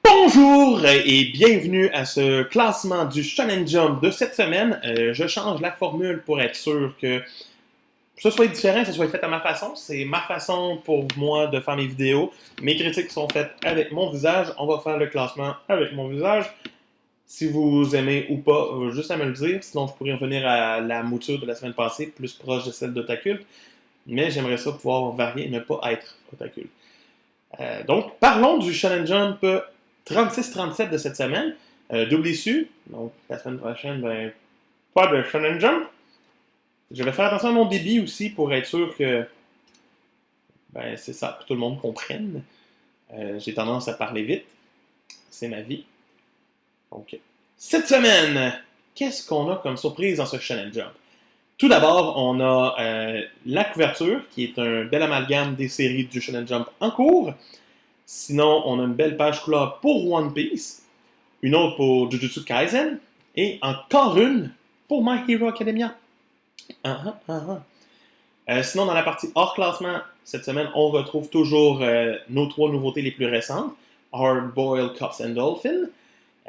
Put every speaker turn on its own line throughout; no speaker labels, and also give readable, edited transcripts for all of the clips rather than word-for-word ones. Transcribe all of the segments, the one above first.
Bonjour et bienvenue à ce classement du Shonen Jump de cette semaine. Je change la formule pour être sûr que ce soit différent, que ce soit fait à ma façon. C'est ma façon pour moi de faire mes vidéos. Mes critiques sont faites avec mon visage. On va faire le classement avec mon visage. Si vous aimez ou pas, juste à me le dire. Sinon, je pourrais revenir à la mouture de la semaine passée, plus proche de celle d'Otakult. Mais j'aimerais ça pouvoir varier et ne pas être Otakult. Donc, parlons du Shonen Jump 36-37 de cette semaine. Double issue. Donc, la semaine prochaine, pas de Shonen Jump. Je vais faire attention à mon débit aussi pour être sûr que c'est ça, que tout le monde comprenne. J'ai tendance à parler vite. C'est ma vie. Donc, cette semaine, qu'est-ce qu'on a comme surprise dans ce Shonen Jump? Tout d'abord, on a la couverture, qui est un bel amalgame des séries du Shonen Jump en cours. Sinon, on a une belle page couleur pour One Piece, une autre pour Jujutsu Kaisen, et encore une pour My Hero Academia. Sinon, dans la partie hors classement, cette semaine, on retrouve toujours nos trois nouveautés les plus récentes. Hard Boiled Cops and Dolphin,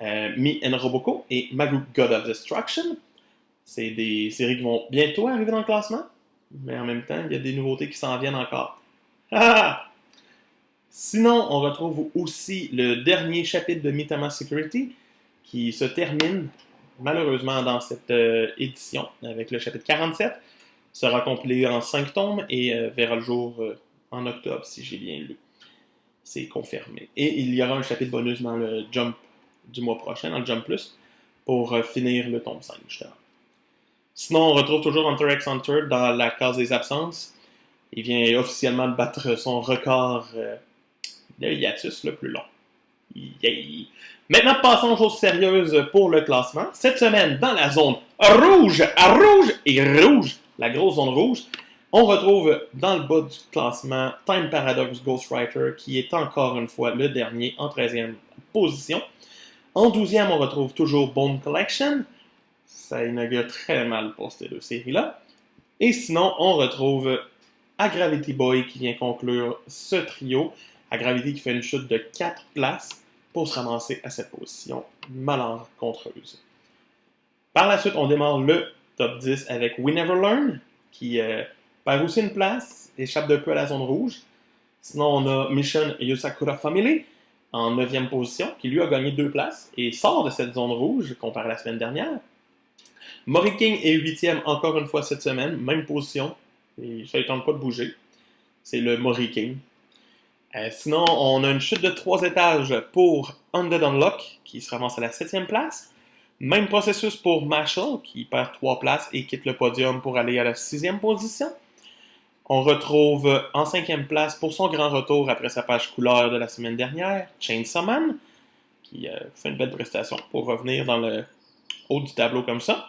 Me and Roboko et Magu God of Destruction. C'est des séries qui vont bientôt arriver dans le classement, mais en même temps, il y a des nouveautés qui s'en viennent encore. Sinon, on retrouve aussi le dernier chapitre de Mitama Security qui se termine malheureusement dans cette édition avec le chapitre 47. Sera compilé en 5 tomes et verra le jour en octobre si j'ai bien lu. C'est confirmé. Et il y aura un chapitre bonus dans le Jump du mois prochain, dans le Jump Plus, pour finir le tome 5 justement. Sinon, on retrouve toujours Hunter x Hunter dans la case des absences. Il vient officiellement de battre son record de hiatus le plus long. Yay. Maintenant, passons aux choses sérieuses pour le classement. Cette semaine, dans la zone rouge, la grosse zone rouge, on retrouve dans le bas du classement Time Paradox Ghostwriter, qui est encore une fois le dernier en 13e position. En 12e, on retrouve toujours Bone Collection. Ça inaugure très mal pour ces deux séries-là. Et sinon, on retrouve Agravity Boy qui vient conclure ce trio. Agravity qui fait une chute de 4 places pour se ramasser à cette position malencontreuse. Par la suite, on démarre le top 10 avec We Never Learn, qui perd aussi une place, échappe de peu à la zone rouge. Sinon, on a Mission Yosakura Family en 9e position, qui lui a gagné 2 places et sort de cette zone rouge comparé à la semaine dernière. Mori King est 8e encore une fois cette semaine, même position, et ça ne tente pas de bouger. C'est le Mori King. Sinon, on a une chute de 3 étages pour Undead Unlock, qui se ramasse à la 7e place. Même processus pour Marshall, qui perd 3 places et quitte le podium pour aller à la 6e position. On retrouve en 5e place, pour son grand retour après sa page couleur de la semaine dernière, Chainsaw Man, qui fait une belle prestation pour revenir dans le haut du tableau comme ça.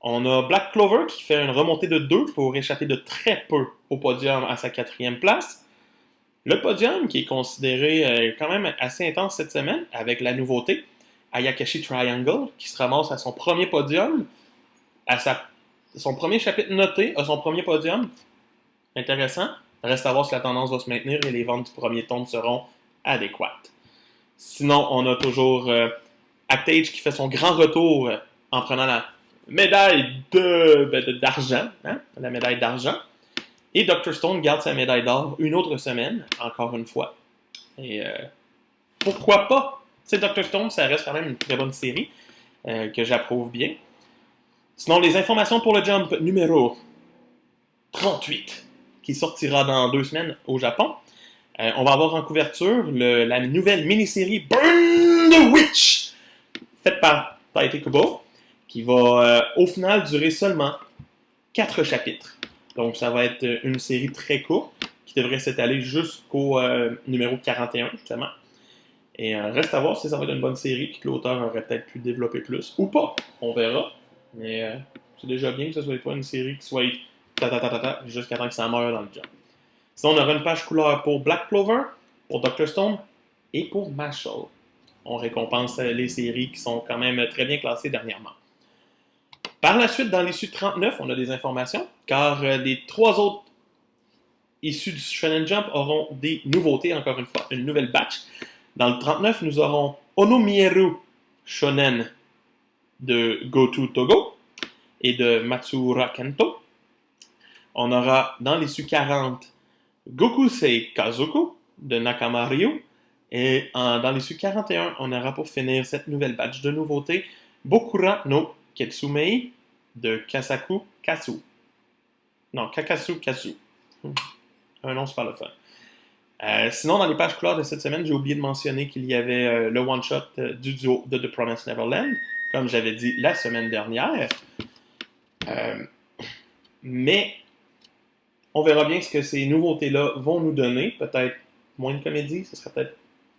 On a Black Clover, qui fait une remontée de 2 pour échapper de très peu au podium à sa 4e place. Le podium, qui est considéré quand même assez intense cette semaine, avec la nouveauté, Ayakashi Triangle, qui se ramasse à son premier podium, son premier chapitre noté, à son premier podium. Intéressant. Reste à voir si la tendance va se maintenir et les ventes du premier tome seront adéquates. Sinon, on a toujours Actage qui fait son grand retour en prenant la médaille d'argent, la médaille d'argent. Et Dr. Stone garde sa médaille d'or une autre semaine, encore une fois. Et pourquoi pas? Tu sais, Dr. Stone, ça reste quand même une très bonne série que j'approuve bien. Sinon, les informations pour le Jump numéro 38, qui sortira dans 2 semaines au Japon. On va avoir en couverture la nouvelle mini-série Burn the Witch, faite par Tite Kubo, qui va au final durer seulement 4 chapitres. Donc, ça va être une série très courte qui devrait s'étaler jusqu'au numéro 41, justement. Et reste à voir si ça va être une bonne série et que l'auteur aurait peut-être pu développer plus ou pas. On verra. Mais c'est déjà bien que ce soit pas une série qui soit jusqu'à temps que ça meure dans le jump. Sinon, on aura une page couleur pour Black Clover, pour Dr. Stone et pour Marshall. On récompense les séries qui sont quand même très bien classées dernièrement. Par la suite, dans l'issue 39, on a des informations, car les 3 autres issues du Shonen Jump auront des nouveautés, encore une fois, une nouvelle batch. Dans le 39, nous aurons Onomieru Shonen de Goto Togo et de Matsura Kento. On aura dans l'issue 40 Gokusei Kazoku de Nakama Ryo. Et dans l'issue 41, on aura pour finir cette nouvelle batch de nouveautés Bokura no Ketsumei de Kasaku Kasu. Non, Kakasu Kasu. Un nom super le fun. Sinon, dans les pages couleurs de cette semaine, j'ai oublié de mentionner qu'il y avait le one-shot du duo de The Promised Neverland, comme j'avais dit la semaine dernière. Mais on verra bien ce que ces nouveautés-là vont nous donner. Peut-être moins de comédie, ce serait peut-être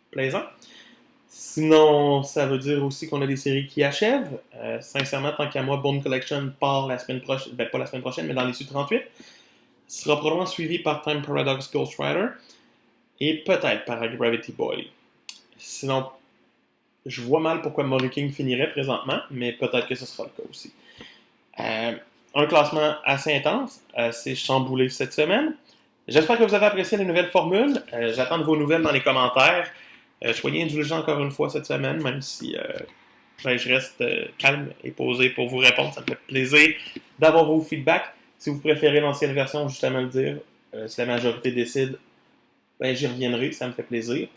plaisant. Sinon, ça veut dire aussi qu'on a des séries qui achèvent. Sincèrement, tant qu'à moi, Bone Collection part la semaine prochaine, pas la semaine prochaine, mais dans l'issue 38. Ce sera probablement suivi par Time Paradox Ghost Rider et peut-être par Gravity Boy. Sinon, je vois mal pourquoi Mori King finirait présentement, mais peut-être que ce sera le cas aussi. Un classement assez intense, assez chamboulé cette semaine. J'espère que vous avez apprécié les nouvelles formules. J'attends de vos nouvelles dans les commentaires. Soyez indulgents encore une fois cette semaine, même si je reste calme et posé pour vous répondre. Ça me fait plaisir d'avoir vos feedbacks. Si vous préférez l'ancienne version, justement le dire, si la majorité décide, j'y reviendrai, ça me fait plaisir.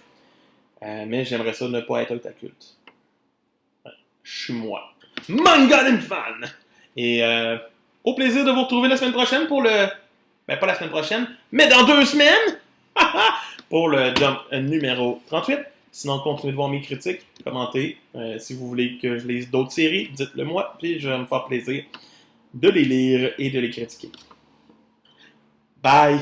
Mais j'aimerais ça ne pas être octaculte. Je suis moi. Manga fan! Et au plaisir de vous retrouver la semaine prochaine pour le... pas la semaine prochaine, mais dans 2 semaines! Pour le Jump numéro 38. Sinon, continuez de voir mes critiques, commentez. Si vous voulez que je lise d'autres séries, dites-le moi, puis je vais me faire plaisir de les lire et de les critiquer. Bye!